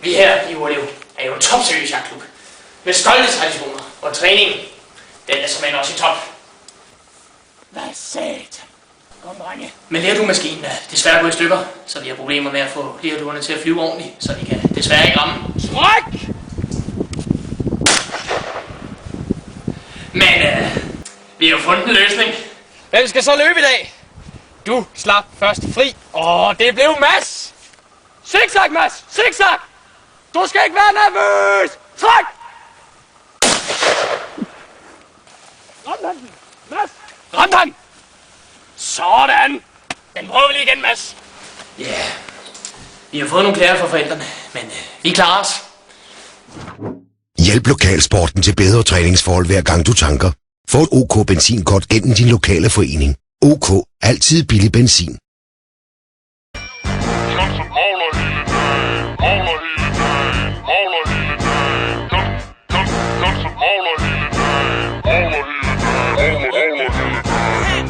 Vi her i Urlev er jo en topseriøs jagtklub med stolte traditioner, og træningen, den er som også i top. Hvad sat? Kom, drenge. Men lerduemaskinen er desværre gået i stykker, så vi har problemer med at få lerduerne til at flyve ordentligt, så de kan desværre ikke ramme. Tryk! Men vi har jo fundet en løsning. Hvem skal så løbe i dag? Du slap først fri. Det blev Mads! Zigzag, Mads! Zigzag! Du skal ikke være nervøs! Tryk! Ramt han den! Mads! Ramt han! Sådan! Den prøver vi lige igen, Mads. Ja, yeah. Vi har fået nogle klager fra forældrene, men vi klarer os. Hjælp lokalsporten til bedre træningsforhold hver gang du tanker. Få et OK benzinkort gennem din lokale forening. OK. Altid billig benzin.